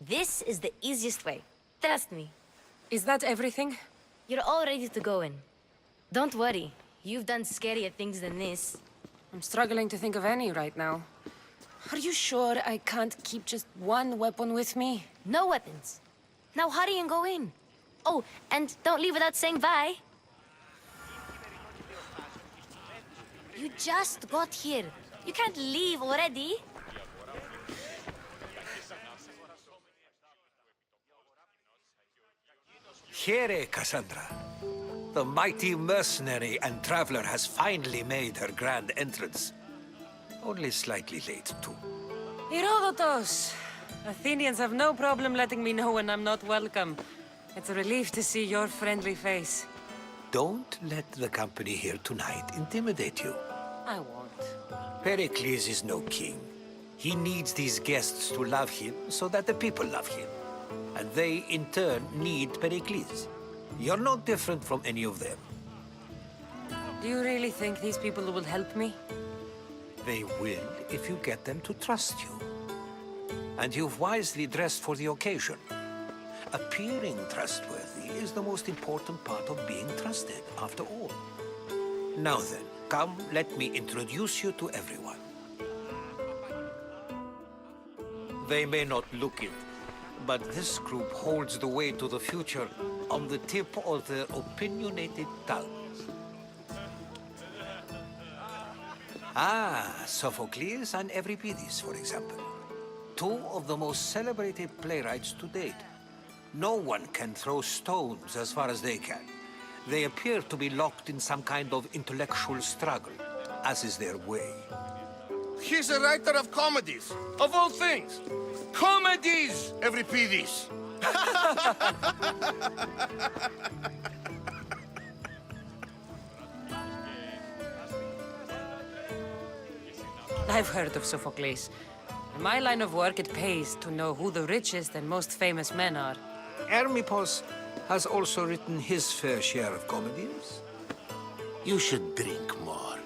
This is the easiest way. Trust me. Is that everything? You're all ready to go in. Don't worry. You've done scarier things than this. I'm struggling to think of any right now. Are you sure I can't keep just one weapon with me? No weapons. Now hurry and go in. Oh, and don't leave without saying bye. You just got here. You can't leave already. Here, Cassandra. The mighty mercenary and traveler has finally made her grand entrance. Only slightly late, too. Herodotus! Athenians have no problem letting me know when I'm not welcome. It's a relief to see your friendly face. Don't let the company here tonight intimidate you. I won't. Pericles is no king. He needs these guests to love him so that the people love him. And they, in turn, need Pericles. You're no different from any of them. Do you really think these people will help me? They will if you get them to trust you. And you've wisely dressed for the occasion. Appearing trustworthy is the most important part of being trusted, after all. Now then, come, let me introduce you to everyone. They may not look it, but this group holds the way to the future on the tip of their opinionated tongues. Ah, Sophocles and Euripides, for example. Two of the most celebrated playwrights to date. No one can throw stones as far as they can. They appear to be locked in some kind of intellectual struggle, as is their way. He's a writer of comedies, of all things. Comedies, Euripides. I've heard of Sophocles. In my line of work, it pays to know who the richest and most famous men are. Hermippos has also written his fair share of comedies. You should drink more.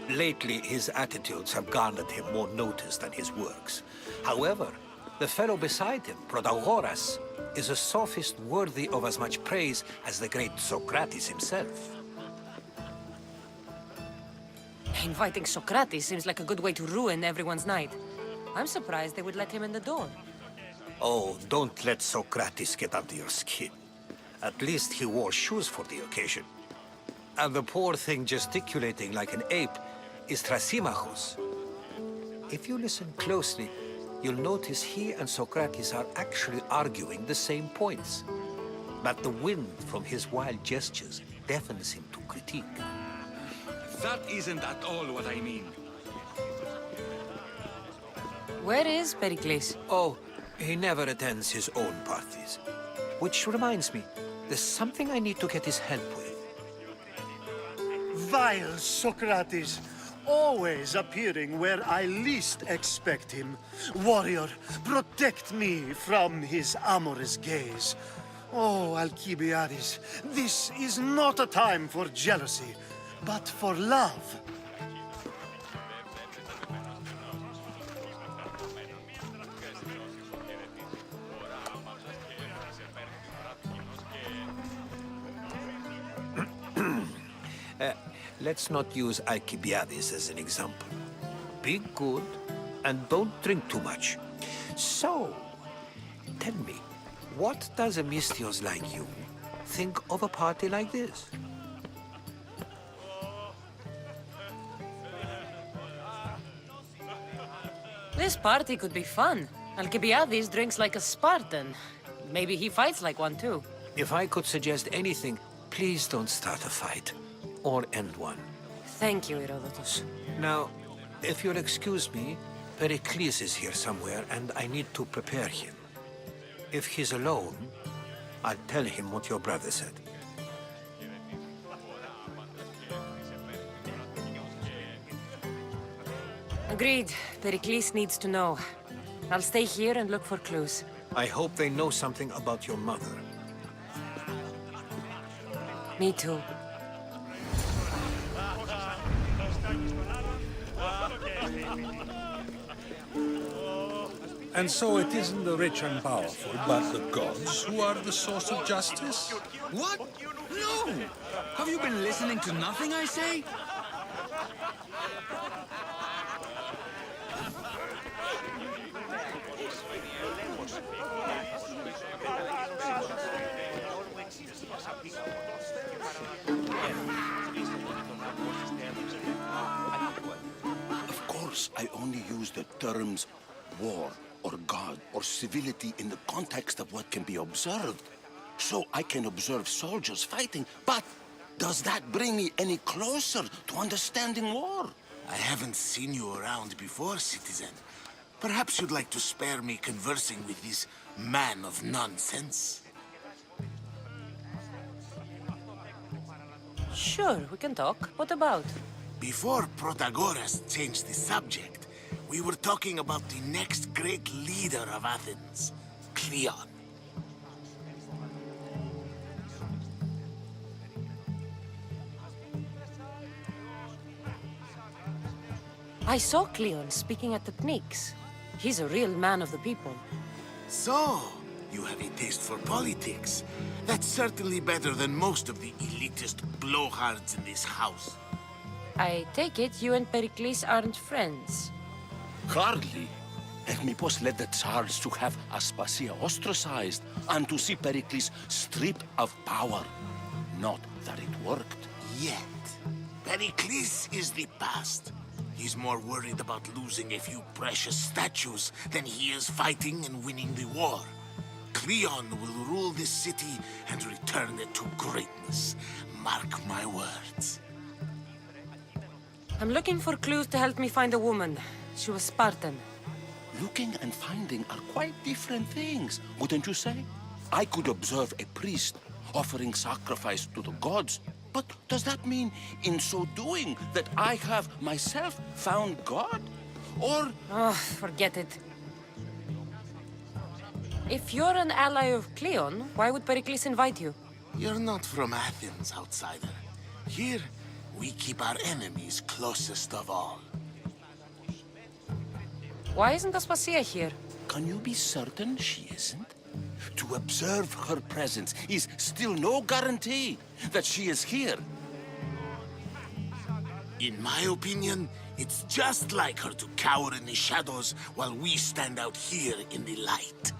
Lately, his attitudes have garnered him more notice than his works. However, the fellow beside him, Protagoras, is a sophist worthy of as much praise as the great Socrates himself. Inviting Socrates seems like a good way to ruin everyone's night. I'm surprised they would let him in the door. Oh, don't let Socrates get under your skin. At least he wore shoes for the occasion. And the poor thing gesticulating like an ape is Thrasymachus. If you listen closely, you'll notice he and Socrates are actually arguing the same points. But the wind from his wild gestures deafens him to critique. That isn't at all what I mean. Where is Pericles? Oh, he never attends his own parties. Which reminds me, there's something I need to get his help with. Vile Socrates, always appearing where I least expect him. Warrior, protect me from his amorous gaze. Oh, Alcibiades, this is not a time for jealousy, but for love. Let's not use Alcibiades as an example. Be good, and don't drink too much. So, tell me, what does a Mystios like you think of a party like this? This party could be fun. Alcibiades drinks like a Spartan. Maybe he fights like one too. If I could suggest anything, please don't start a fight. Or end one. Thank you, Herodotus. Now, if you'll excuse me, Pericles is here somewhere, and I need to prepare him. If he's alone, I'll tell him what your brother said. Agreed. Pericles needs to know. I'll stay here and look for clues. I hope they know something about your mother. Me too. And so it isn't the rich and powerful, but the gods who are the source of justice? What? No! Have you been listening to nothing I say? Of course, I only use the terms war or God or civility in the context of what can be observed. So I can observe soldiers fighting, but does that bring me any closer to understanding war? I haven't seen you around before, citizen. Perhaps you'd like to spare me conversing with this man of nonsense? Sure, we can talk. What about? Before Protagoras changed the subject, we were talking about the next great leader of Athens, Cleon. I saw Cleon speaking at the Pnyx. He's a real man of the people. So, you have a taste for politics. That's certainly better than most of the elitist blowhards in this house. I take it you and Pericles aren't friends. Hardly. Hermippos led the Tsars to have Aspasia ostracized and to see Pericles stripped of power. Not that it worked. Yet, Pericles is the past. He's more worried about losing a few precious statues than he is fighting and winning the war. Cleon will rule this city and return it to greatness. Mark my words. I'm looking for clues to help me find a woman. She was Spartan. Looking and finding are quite different things, wouldn't you say? I could observe a priest offering sacrifice to the gods, but does that mean, in so doing, that I have myself found God? Or... Oh, forget it. If you're an ally of Cleon, why would Pericles invite you? You're not from Athens, outsider. Here, we keep our enemies closest of all. Why isn't Aspasia here? Can you be certain she isn't? To observe her presence is still no guarantee that she is here. In my opinion, it's just like her to cower in the shadows while we stand out here in the light.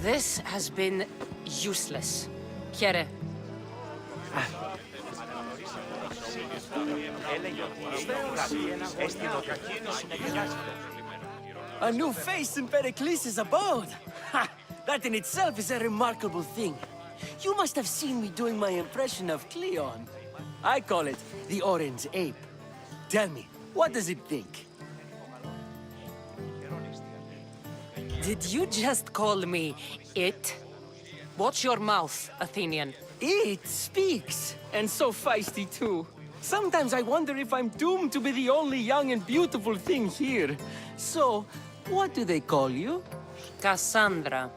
This has been useless. Chiere. A new face in Pericles' abode! Ha! That in itself is a remarkable thing. You must have seen me doing my impression of Cleon. I call it the Orange Ape. Tell me, what does it think? Did you just call me it? Watch your mouth, Athenian. It speaks, and so feisty too. Sometimes I wonder if I'm doomed to be the only young and beautiful thing here. So, what do they call you? Cassandra.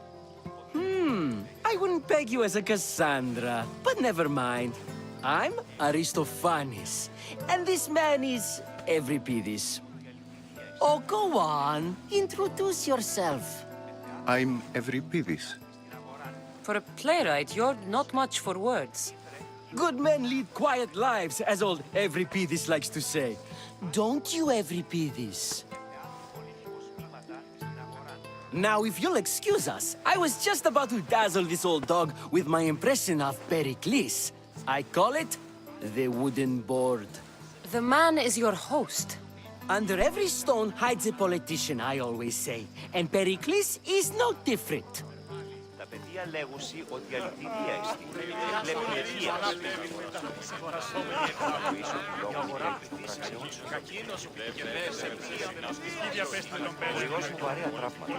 I wouldn't peg you as a Cassandra, but never mind. I'm Aristophanes, and this man is Euripides. Oh, go on. Introduce yourself. I'm Euripides. For a playwright, you're not much for words. Good men lead quiet lives, as old Euripides likes to say. Don't you, Euripides? Now, if you'll excuse us, I was just about to dazzle this old dog with my impression of Pericles. I call it the wooden board. The man is your host. Under every stone hides a politician, I always say. And Pericles is no different. Τα παιδιά λέγουσι ότι αληθινία εστί. Βλέπει αιτίας. Οριγός μου βαρέα τραύματα.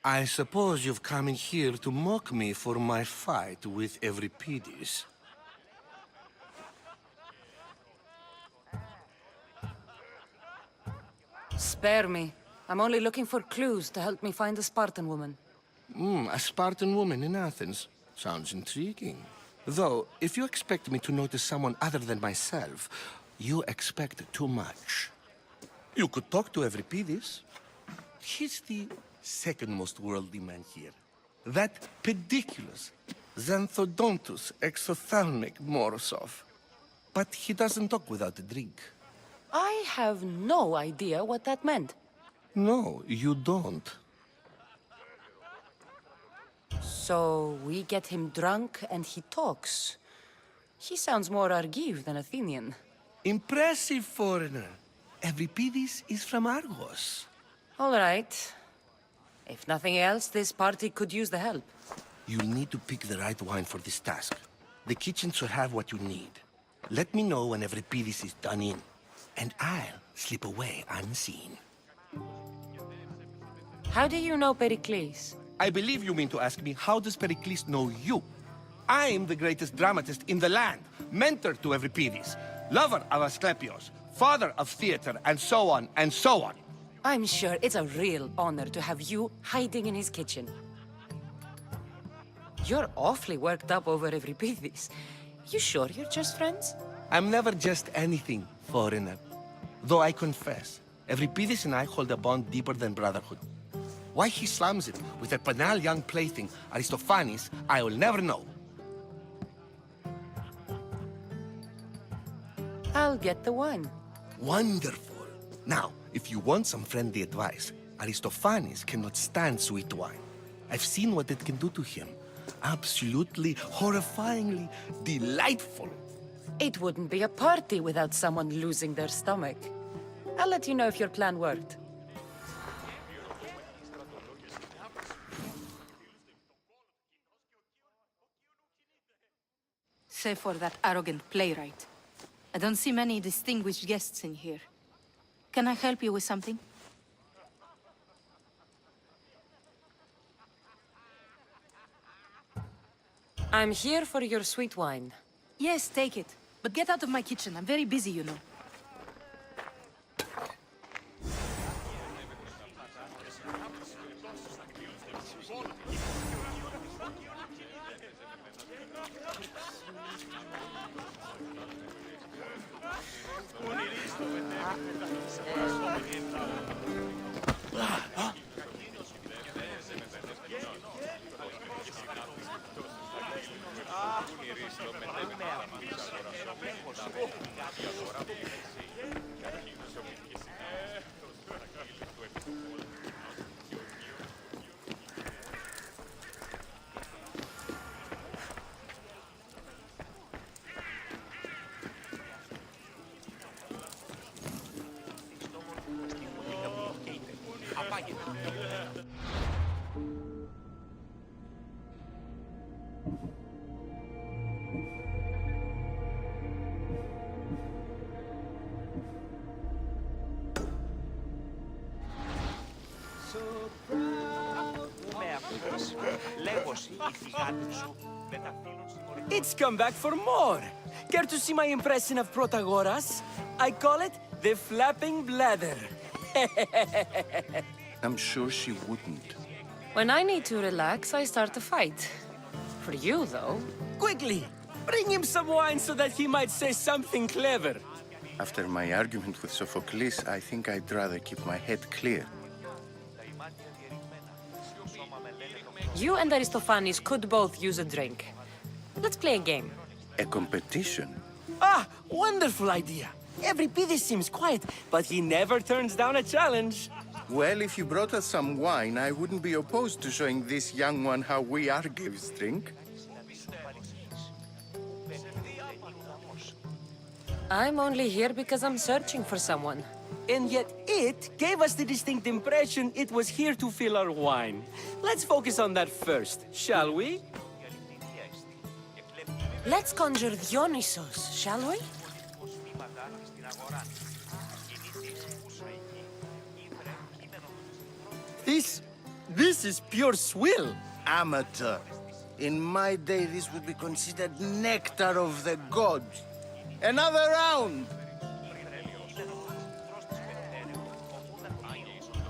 I suppose you've come in here to mock me for my fight with Euripides. Spare me. I'm only looking for clues to help me find the Spartan woman. A Spartan woman in Athens. Sounds intriguing. Though, if you expect me to notice someone other than myself, you expect too much. You could talk to Euripides. He's the second most worldly man here. That pediculous Xanthodontus exophthalmic Morosov. But he doesn't talk without a drink. I have no idea what that meant. No, you don't. So we get him drunk and he talks. He sounds more Argive than Athenian. Impressive, foreigner. Euripides is from Argos. All right. If nothing else, this party could use the help. You'll need to pick the right wine for this task. The kitchen should have what you need. Let me know when Euripides is done in, and I'll slip away unseen. How do you know Pericles? I believe you mean to ask me, how does Pericles know you? I'm the greatest dramatist in the land, mentor to Euripides, lover of Asclepios, father of theater, and so on and so on. I'm sure it's a real honor to have you hiding in his kitchen. You're awfully worked up over Euripides. You sure you're just friends? I'm never just anything, foreigner. Though I confess, Euripides and I hold a bond deeper than brotherhood. Why he slams it with a banal young plaything, Aristophanes, I will never know. I'll get the wine. Wonderful. Now, if you want some friendly advice, Aristophanes cannot stand sweet wine. I've seen what it can do to him. Absolutely, horrifyingly delightful. It wouldn't be a party without someone losing their stomach. I'll let you know if your plan worked. Save for that arrogant playwright. I don't see many distinguished guests in here. Can I help you with something? I'm here for your sweet wine. Yes, take it. But get out of my kitchen. I'm very busy, you know. It's come back for more. Care to see my impression of Protagoras? I call it the flapping bladder. I'm sure she wouldn't. When I need to relax, I start a fight. For you, though. Quickly, bring him some wine so that he might say something clever. After my argument with Sophocles, I think I'd rather keep my head clear. You and Aristophanes could both use a drink. Let's play a game. A competition? Ah, wonderful idea. Euripides seems quiet, but he never turns down a challenge. Well, if you brought us some wine, I wouldn't be opposed to showing this young one how we Argives drink. I'm only here because I'm searching for someone. And yet it gave us the distinct impression it was here to fill our wine. Let's focus on that first, shall we? Let's conjure Dionysos, shall we? This is pure swill. Amateur. In my day, this would be considered nectar of the gods. Another round!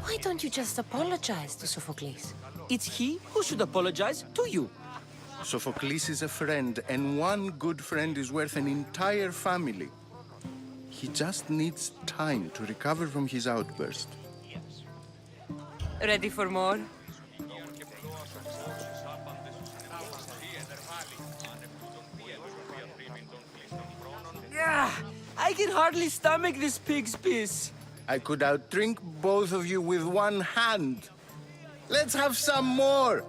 Why don't you just apologize to Sophocles? it's he who should apologize to you. Sophocles is a friend, and one good friend is worth an entire family. He just needs time to recover from his outburst. Ready for more? Yeah, I can hardly stomach this pig's piss. I could outdrink both of you with one hand. Let's have some more!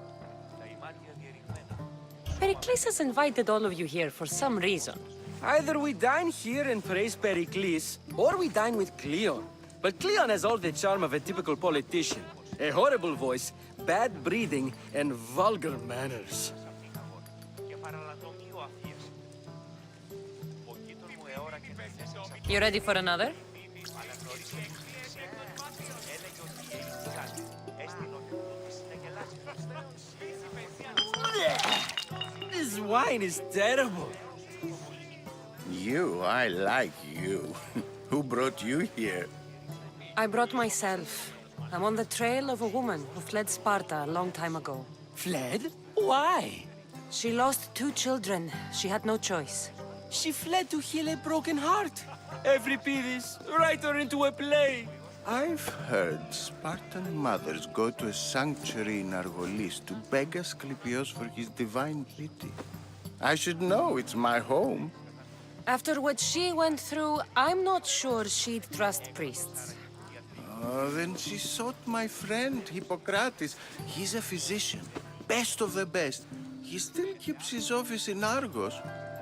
Pericles has invited all of you here for some reason. Either we dine here and praise Pericles, or we dine with Cleon. But Cleon has all the charm of a typical politician. A horrible voice, bad breeding, and vulgar manners. You ready for another? This wine is terrible. I like you. Who brought you here? I brought myself. I'm on the trail of a woman who fled Sparta a long time ago. Fled? Why? She lost 2 children. She had no choice. She fled to heal a broken heart. Euripides, write her into a play. I've heard Spartan mothers go to a sanctuary in Argolis to beg Asclepios for his divine pity. I should know, it's my home. After what she went through, I'm not sure she'd trust priests. Oh, then she sought my friend, Hippocrates. He's a physician, best of the best. He still keeps his office in Argos.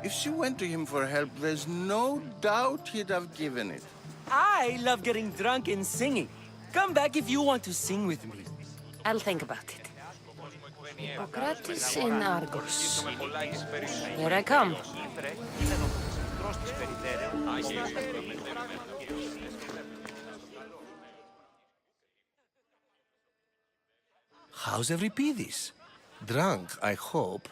If she went to him for help, there's no doubt he'd have given it. I love getting drunk and singing. Come back if you want to sing with me. I'll think about it. Hippocrates in Argos. Here I come. How's Euripides? Drunk, I hope.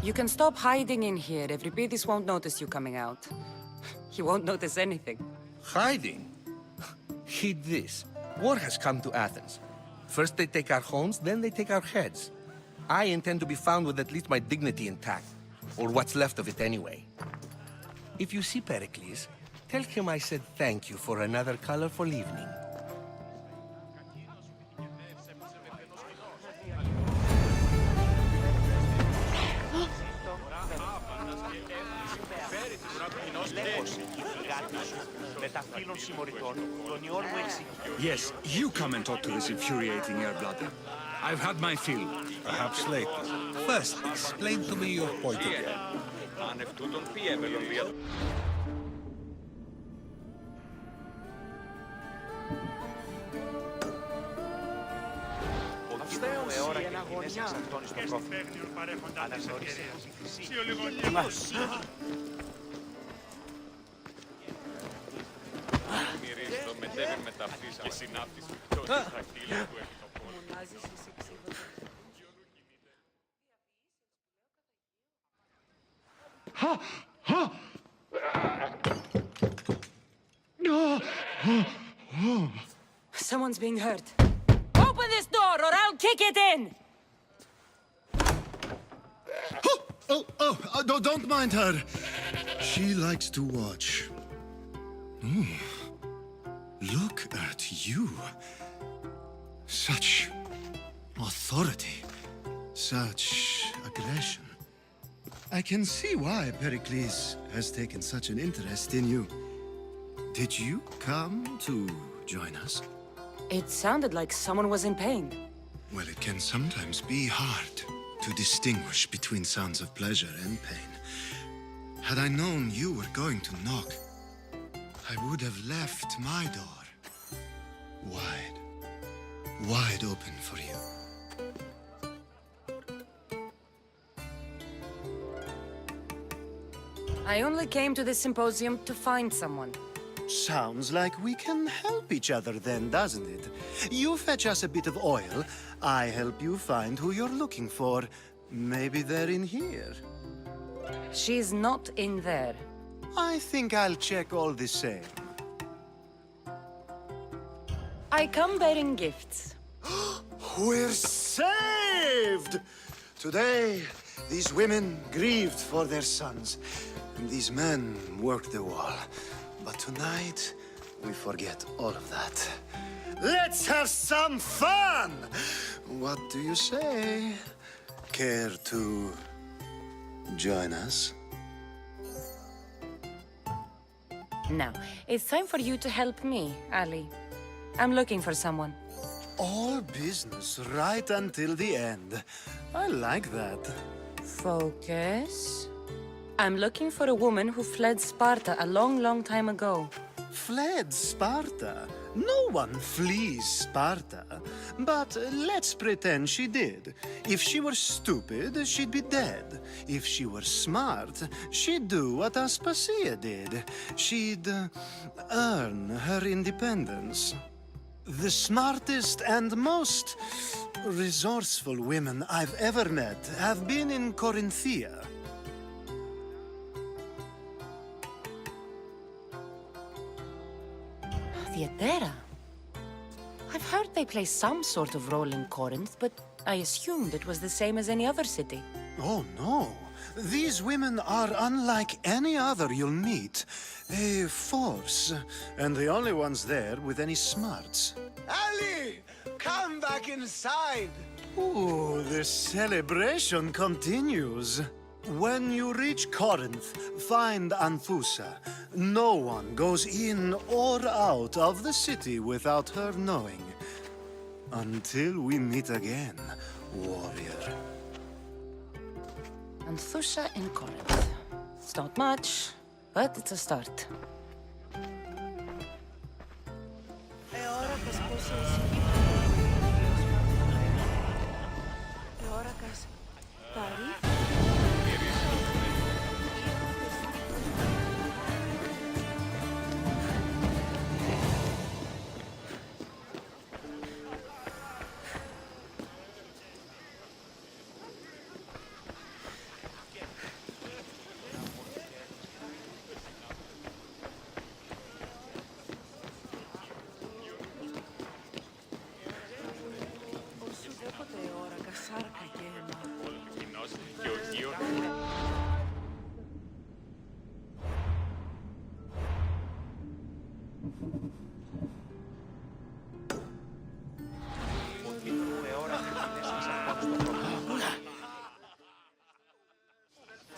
You can stop hiding in here. Euripides won't notice you coming out. He won't notice anything. Hiding? Heed this. War has come to Athens. First they take our homes, then they take our heads. I intend to be found with at least my dignity intact. Or what's left of it anyway. If you see Pericles, tell him I said thank you for another colorful evening. Yes, you come and talk to this infuriating air-blooded. I've had my fill. Perhaps later. First, explain to me your point again. Someone's being hurt. Open this door or I'll kick it in! Don't mind her. She likes to watch. Look at you. Such authority. Such aggression. I can see why Pericles has taken such an interest in you. Did you come to join us? It sounded like someone was in pain. Well, it can sometimes be hard to distinguish between sounds of pleasure and pain. Had I known you were going to knock, I would have left my door wide open for you. I only came to this symposium to find someone. Sounds like we can help each other then, doesn't it? You fetch us a bit of oil, I help you find who you're looking for. Maybe they're in here. She's not in there. I think I'll check all the same. I come bearing gifts. We're saved! Today, these women grieved for their sons, and these men worked the wall. But tonight, we forget all of that. Let's have some fun! What do you say? Care to join us? Now, it's time for you to help me, Ali. I'm looking for someone. All business right until the end. I like that. Focus. I'm looking for a woman who fled Sparta a long, long time ago. Fled Sparta? No one flees Sparta. But let's pretend she did. If she were stupid, she'd be dead. If she were smart, she'd do what Aspasia did. She'd earn her independence. The smartest and most resourceful women I've ever met have been in Corinthia. Theatera? I've heard they play some sort of role in Corinth, but I assumed it was the same as any other city. Oh, no. These women are unlike any other you'll meet. A force, and the only ones there with any smarts. Ali! Come back inside! Ooh, the celebration continues. When you reach Corinth, find Anthusa. No one goes in or out of the city without her knowing. Until we meet again, warrior. Anthusa in Corinth. It's not much, but it's a start.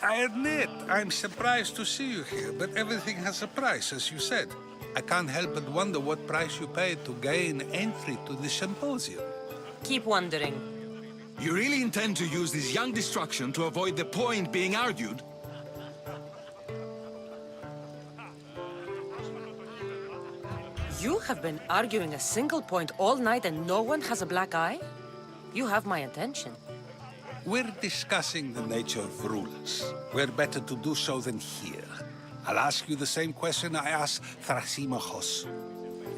I admit, I'm surprised to see you here, but everything has a price, as you said. I can't help but wonder what price you paid to gain entry to the symposium. Keep wondering. You really intend to use this young destruction to avoid the point being argued? You have been arguing a single point all night and no one has a black eye? You have my attention. We're discussing the nature of rulers. Where better to do so than here? I'll ask you the same question I asked Thrasymachos.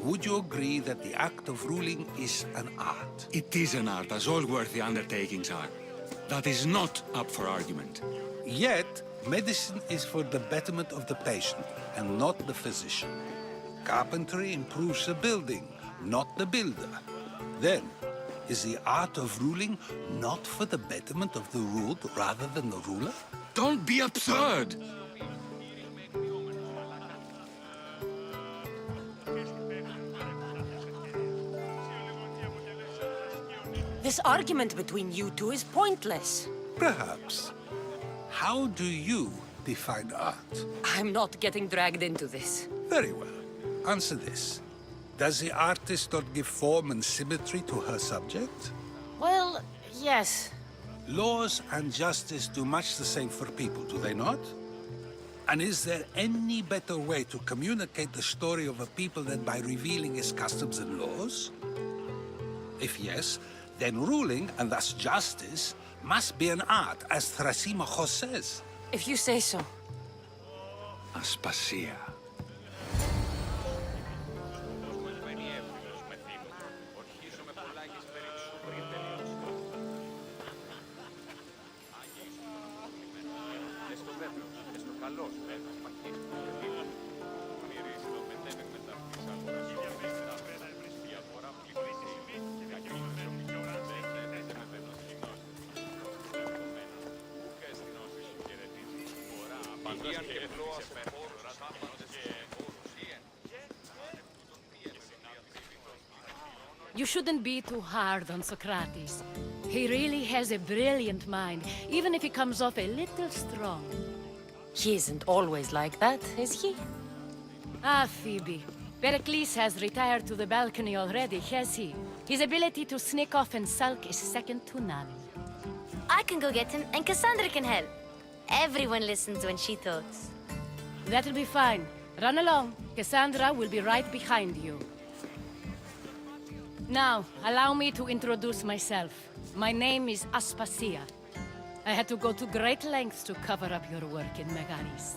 Would you agree that the act of ruling is an art? It is an art, as all worthy undertakings are. That is not up for argument. Yet, medicine is for the betterment of the patient, and not the physician. Carpentry improves the building, not the builder. Then, is the art of ruling not for the betterment of the ruled rather than the ruler? Don't be absurd! This argument between you two is pointless. Perhaps. How do you define art? I'm not getting dragged into this. Very well. Answer this. Does the artist not give form and symmetry to her subject? Well, yes. Laws and justice do much the same for people, do they not? And is there any better way to communicate the story of a people than by revealing its customs and laws? If yes, then ruling, and thus justice, must be an art, as Thrasymachos says. If you say so. Aspasia. You shouldn't be too hard on Socrates. He really has a brilliant mind, even if he comes off a little strong. He isn't always like that, is he? Ah, Phoebe. Pericles has retired to the balcony already, has he? His ability to sneak off and sulk is second to none. I can go get him, and Cassandra can help. Everyone listens when she talks. That'll be fine. Run along. Cassandra will be right behind you. Now, allow me to introduce myself. My name is Aspasia. I had to go to great lengths to cover up your work in Megaris.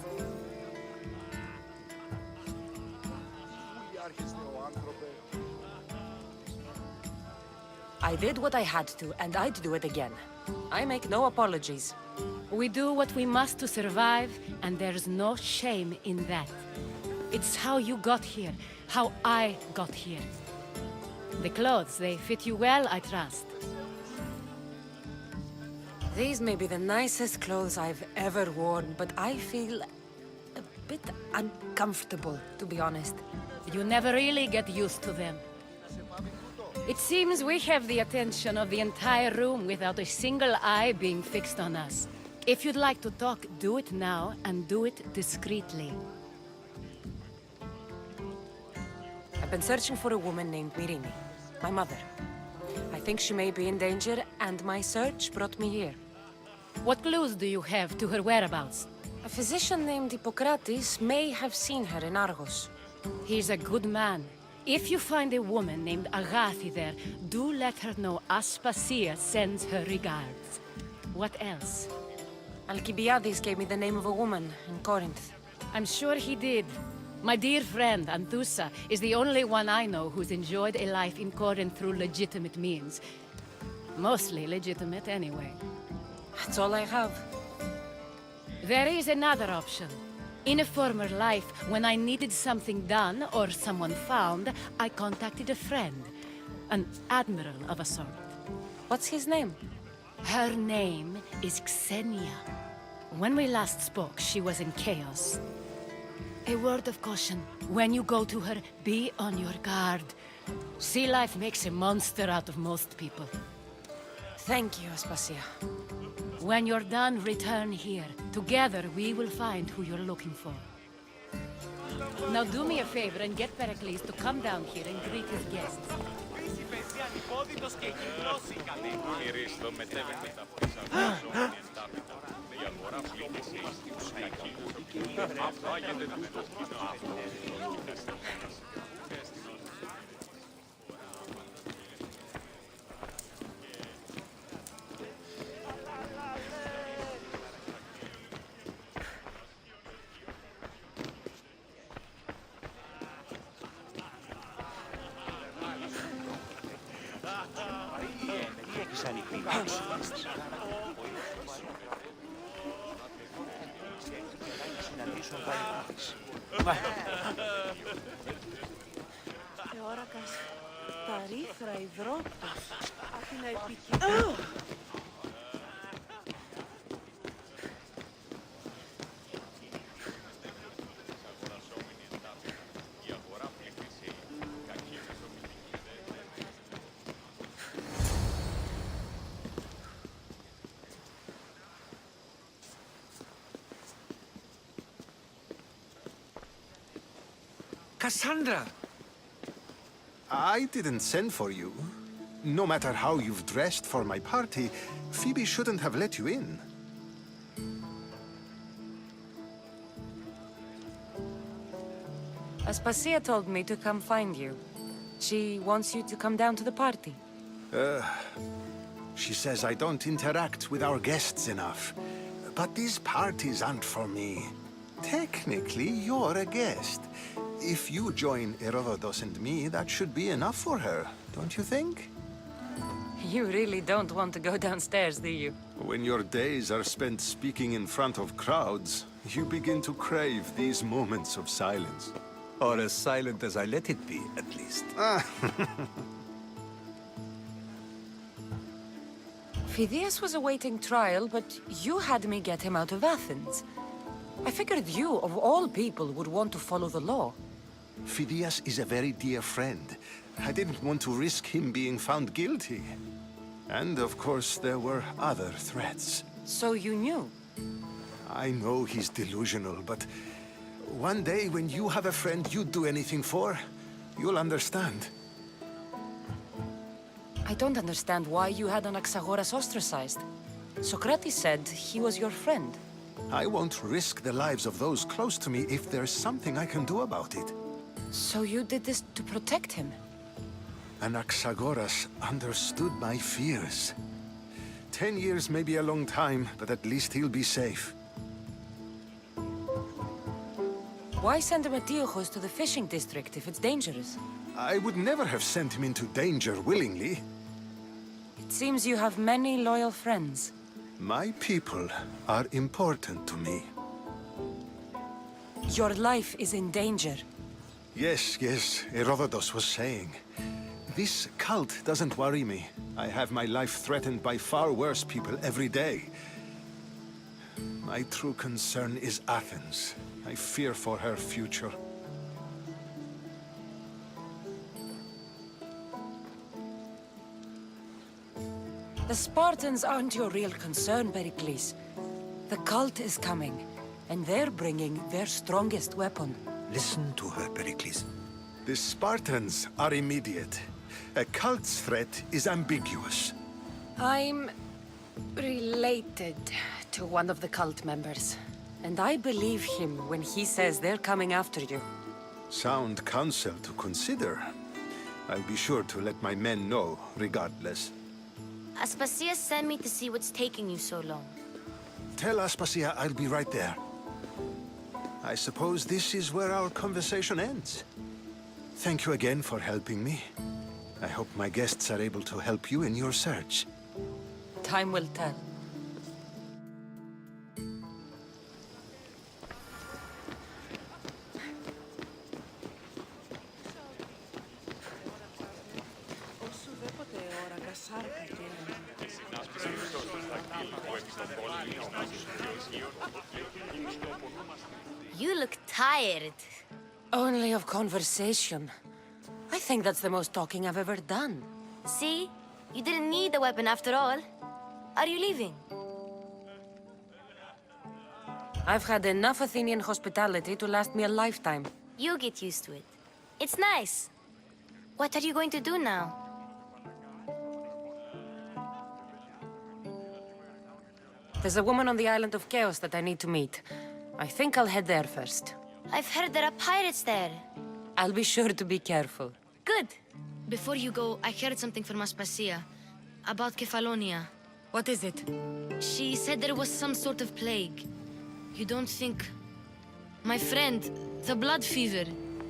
I did what I had to, and I'd do it again. I make no apologies. We do what we must to survive, and there's no shame in that. It's how you got here, how I got here. The clothes, they fit you well, I trust. These may be the nicest clothes I've ever worn, but I feel a bit uncomfortable, to be honest. You never really get used to them. It seems we have the attention of the entire room without a single eye being fixed on us. If you'd like to talk, do it now, and do it discreetly. I've been searching for a woman named Mirini, my mother. I think she may be in danger, and my search brought me here. What clues do you have to her whereabouts? A physician named Hippocrates may have seen her in Argos. He's a good man. If you find a woman named Agathi there, do let her know Aspasia sends her regards. What else? Alcibiades gave me the name of a woman in Corinth. I'm sure he did. My dear friend, Anthusa, is the only one I know who's enjoyed a life in Corinth through legitimate means. Mostly legitimate, anyway. That's all I have. There is another option. In a former life, when I needed something done or someone found, I contacted a friend. An admiral of a sort. What's his name? Her name is Xenia. When we last spoke, she was in chaos. A word of caution. When you go to her, be on your guard. Sea life makes a monster out of most people. Thank you, Aspasia. When you're done, return here. Together, we will find who you're looking for. Now do me a favor and get Pericles to come down here and greet his guests. Θεόρακας, τα ρήθρα υδρόπτος, άκει να επικοινωνεί. Cassandra! I didn't send for you. No matter how you've dressed for my party, Phoebe shouldn't have let you in. Aspasia told me to come find you. She wants you to come down to the party. She says I don't interact with our guests enough. But these parties aren't for me. Technically, you're a guest. If you join Herodotus and me, that should be enough for her, don't you think? You really don't want to go downstairs, do you? When your days are spent speaking in front of crowds, you begin to crave these moments of silence. Or as silent as I let it be, at least. Phidias was awaiting trial, but you had me get him out of Athens. I figured you, of all people, would want to follow the law. Phidias is a very dear friend. I didn't want to risk him being found guilty. And of course, there were other threats. So you knew? I know he's delusional, but one day when you have a friend you'd do anything for, you'll understand. I don't understand why you had Anaxagoras ostracized. Socrates said he was your friend. I won't risk the lives of those close to me if there's something I can do about it. So you did this to protect him? Anaxagoras understood my fears. 10 years may be a long time, but at least he'll be safe. Why send Antiochos to the fishing district if it's dangerous? I would never have sent him into danger willingly. It seems you have many loyal friends. My people are important to me. Your life is in danger. Yes, Herodotus was saying. This cult doesn't worry me. I have my life threatened by far worse people every day. My true concern is Athens. I fear for her future. The Spartans aren't your real concern, Pericles. The cult is coming, and they're bringing their strongest weapon. Listen to her, Pericles. The Spartans are immediate. A cult's threat is ambiguous. I'm related to one of the cult members, and I believe him when he says they're coming after you. Sound counsel to consider. I'll be sure to let my men know, regardless. Aspasia sent me to see what's taking you so long. Tell Aspasia I'll be right there. I suppose this is where our conversation ends. Thank you again for helping me. I hope my guests are able to help you in your search. Time will tell. You look tired. Only of conversation. I think that's the most talking I've ever done. See? You didn't need the weapon after all. Are you leaving? I've had enough Athenian hospitality to last me a lifetime. You'll get used to it. It's nice. What are you going to do now? There's a woman on the island of Chaos that I need to meet. I think I'll head there first. I've heard there are pirates there. I'll be sure to be careful. Good. Before you go, I heard something from Aspasia. About Kefalonia. What is it? She said there was some sort of plague. You don't think... My friend, the blood fever.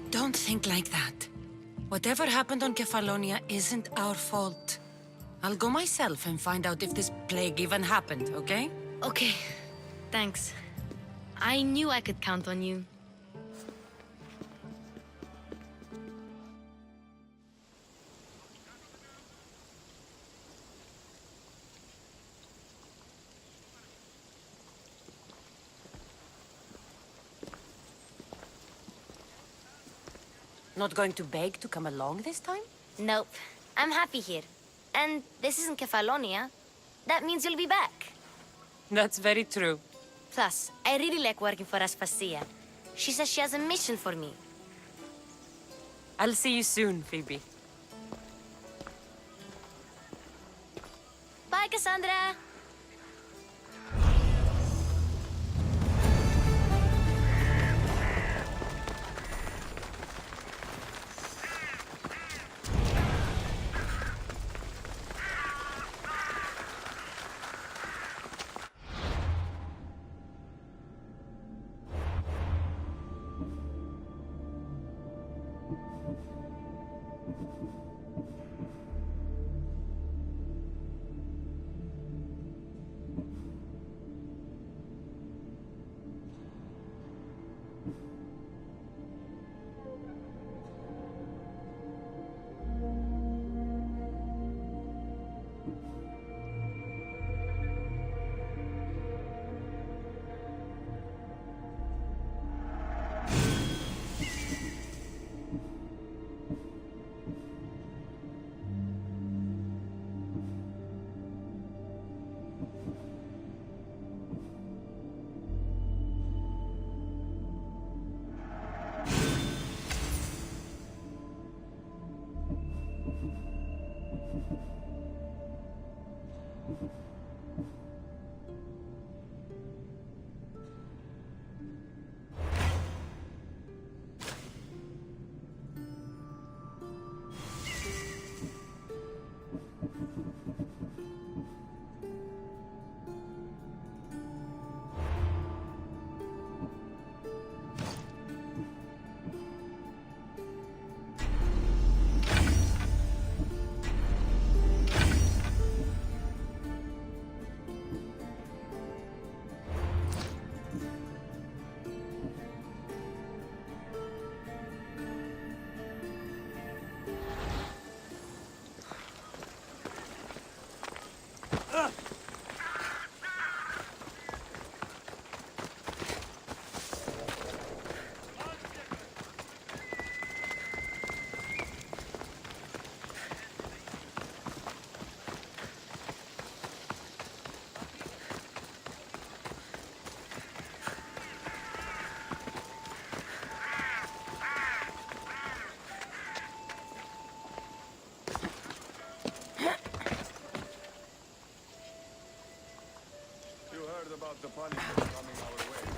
Don't think like that. Whatever happened on Kefalonia isn't our fault. I'll go myself and find out if this plague even happened, okay? Okay. Thanks. I knew I could count on you. Not going to beg to come along this time? Nope. I'm happy here. And this isn't Kefalonia. That means you'll be back. That's very true. Plus, I really like working for Aspasia. She says she has a mission for me. I'll see you soon, Phoebe. Bye, Cassandra! about the punishment coming our way,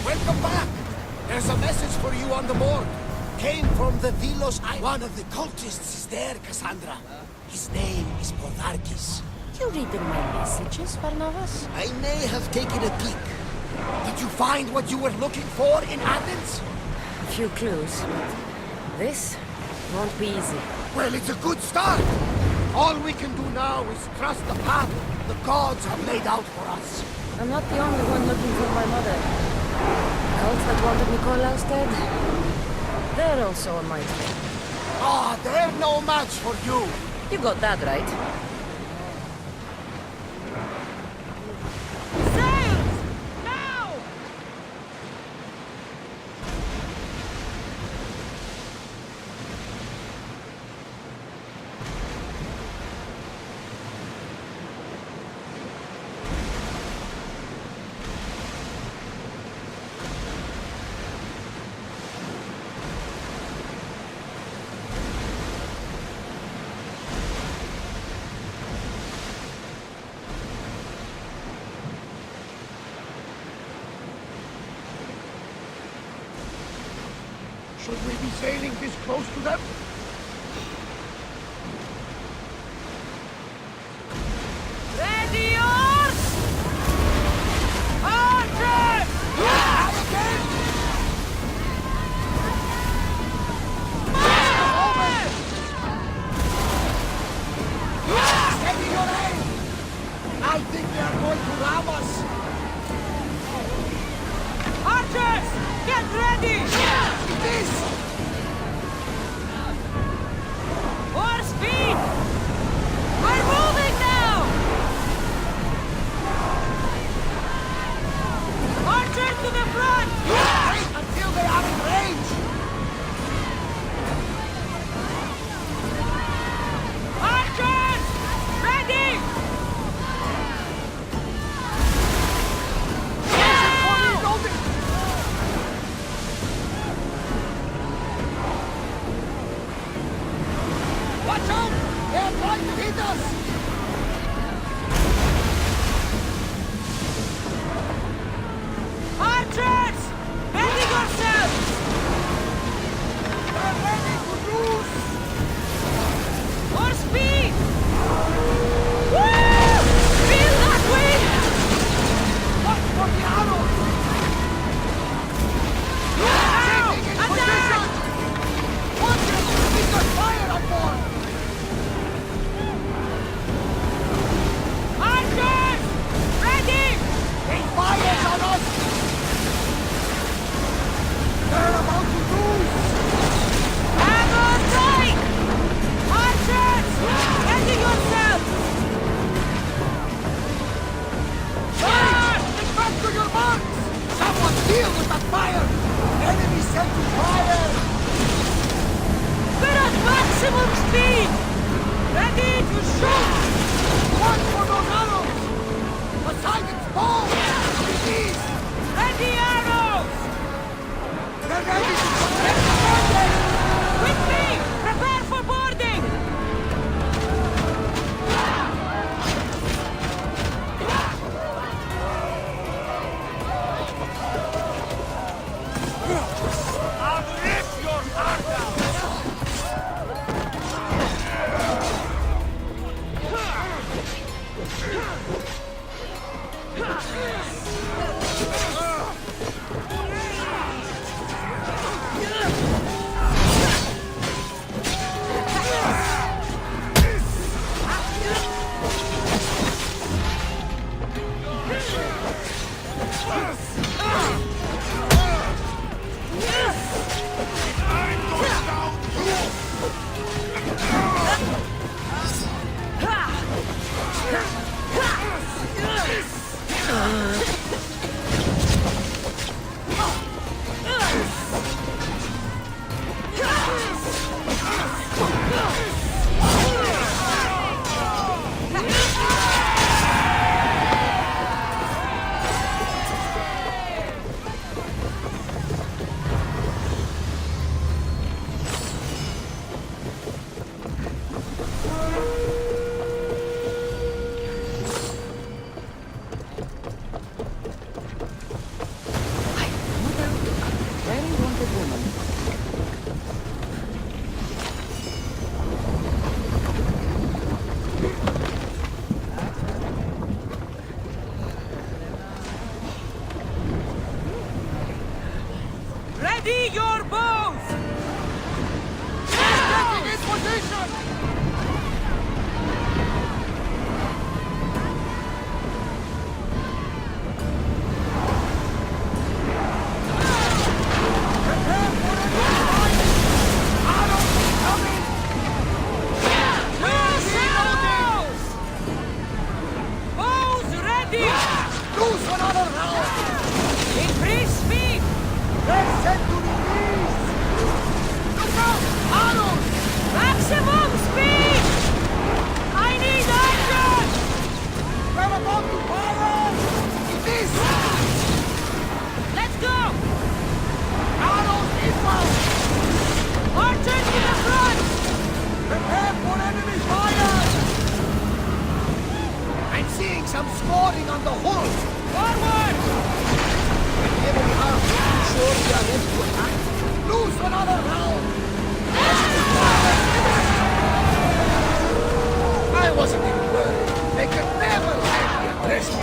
Welcome back! There's a message for you on the board. Came from the Delos Island. One of the cultists is there, Cassandra. His name is Podarkis. You reading my messages, Barnabas? I may have taken a peek. Did you find what you were looking for in Athens? A few clues, but this won't be easy. Well, it's a good start. All we can do now is trust the path the gods have laid out for us. I'm not the only one looking for my mother. Cults that wanted Nikolaus dead, they're also on my trail. Ah, they're no match for you. You got that right. Should we be sailing this close to them? Ready yours! are going to ram us! Archers! Get ready! This! More speed! We're moving now! Archers to the front! Wait until they are in range! Archers! Ready! Watch out! They're trying to hit us! Archers! Ready yourselves! They're ready to lose! More speed! Woo! Feel that wind! Watch for the arrows! Taking in position! Watch it! We've got fire on board! Archers! Ready! They fires on us! They're about to lose! Hammer strike! Archers! Ready yourselves! Fire! Get back to your marks! Someone deal with that fire! Enemy set to fire! We're at maximum speed! Ready to shoot! Watch for those arrows! Poseidon's bow! Release! Ready arrows! They're ready to fire! With me! Prepare for boarding! I'll rip your heart out! Ready your bows! Taking in position! Prepare for a fight! Arrows coming! Loose arrows! Bows ready! Loose another round! Increase speed! They're set to release! Look out! Arrows! Maximum speed! I need action! We're about to fire! It is! Let's go! Arrows inbound! Archers to the front! Prepare for enemy fire! I'm seeing some scoring on the hull! Forward! Enemy arms! Sure we are ready to attack. Lose another round! I wasn't even worried. They could never let me impress me.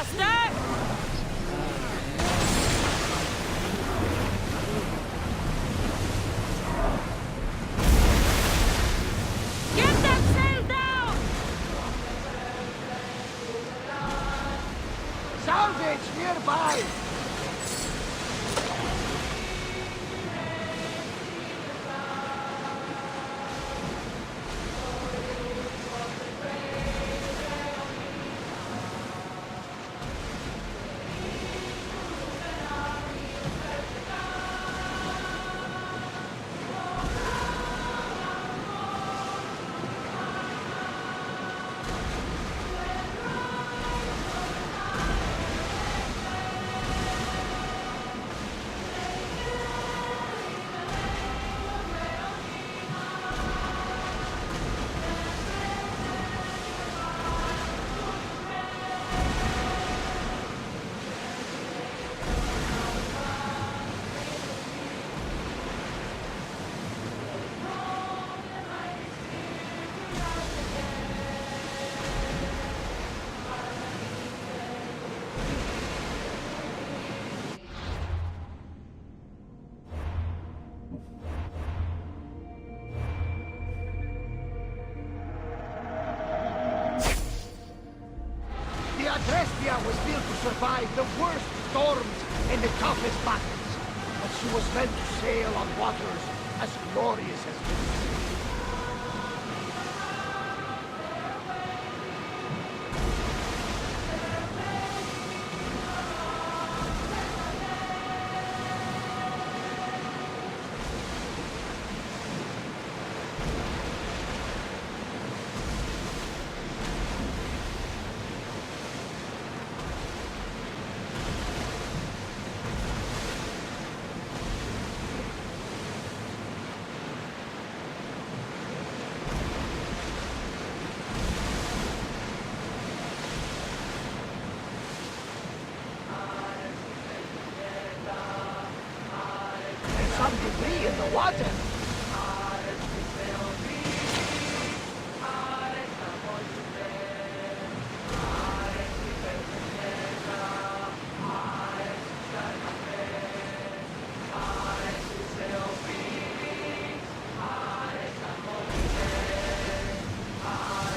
faster! Get that sail down! Salvage nearby! The Adrestia was built to survive the worst storms and the toughest battles, but she was meant to sail on waters as glorious as the sea. Some debris in the water.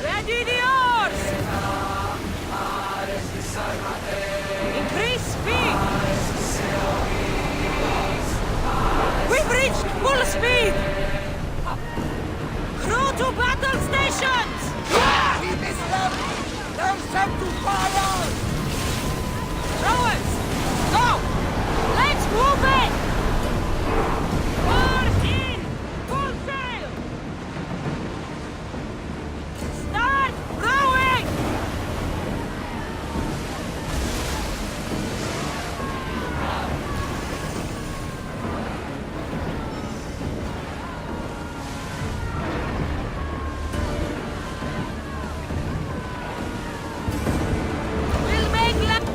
Ready the oars! Increase speed! We've reached full speed! Crew to battle stations! We missed them! They're set to fire! Rowers, go! Let's move it! Oars in! Full sail! Start rowing! We'll make land!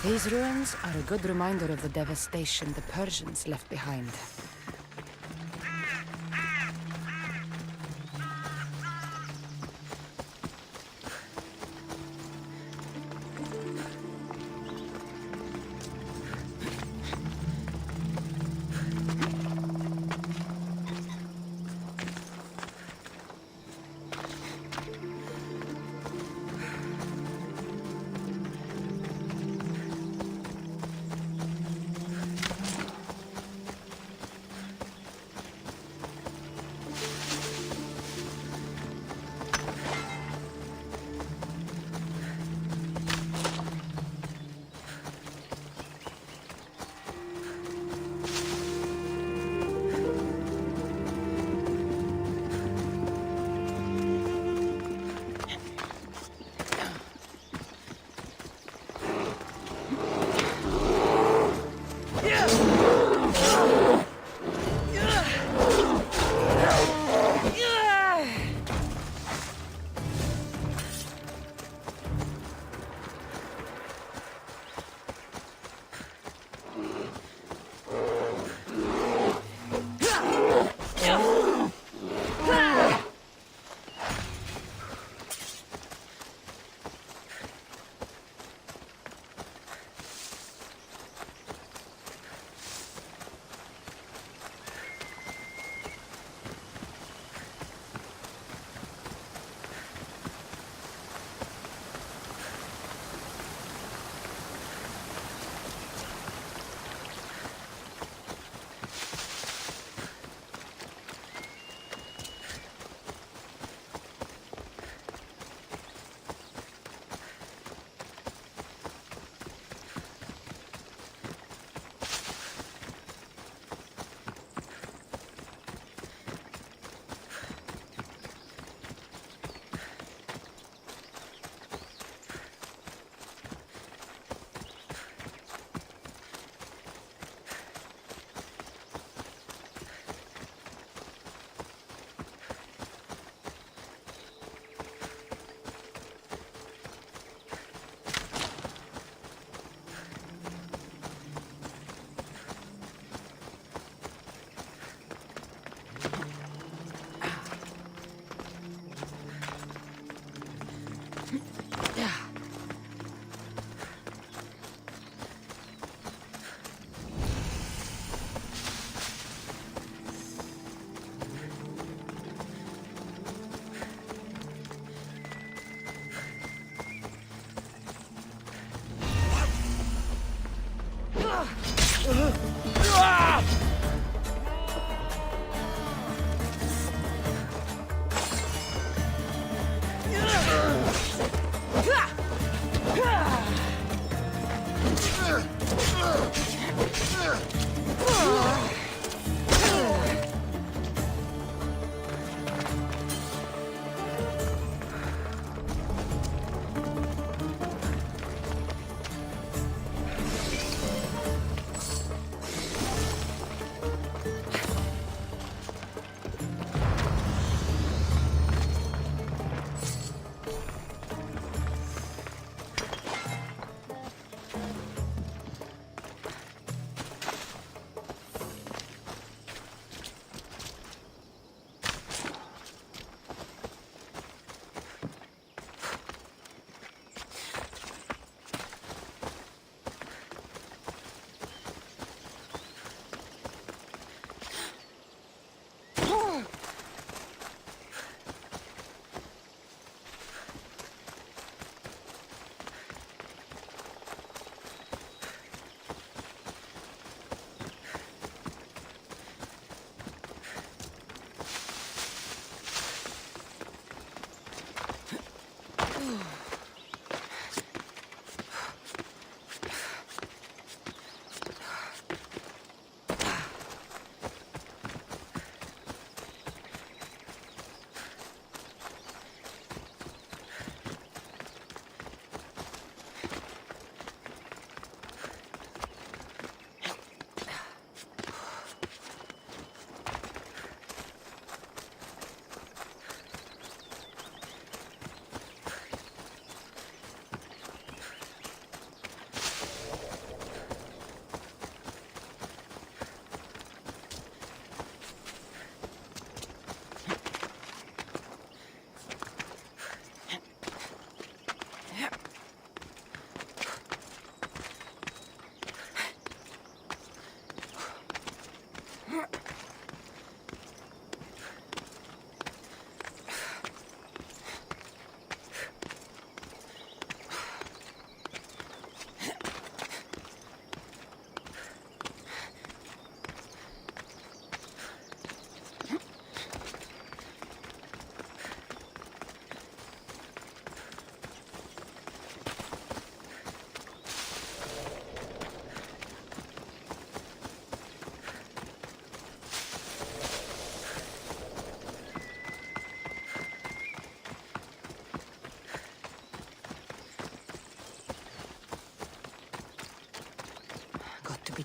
These ruins are a good reminder of the devastation the Persians left behind.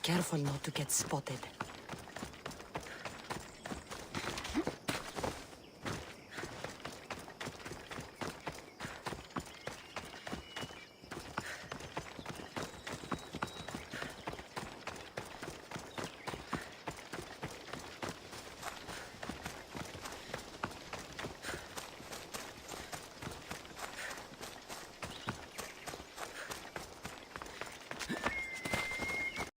careful not to get spotted.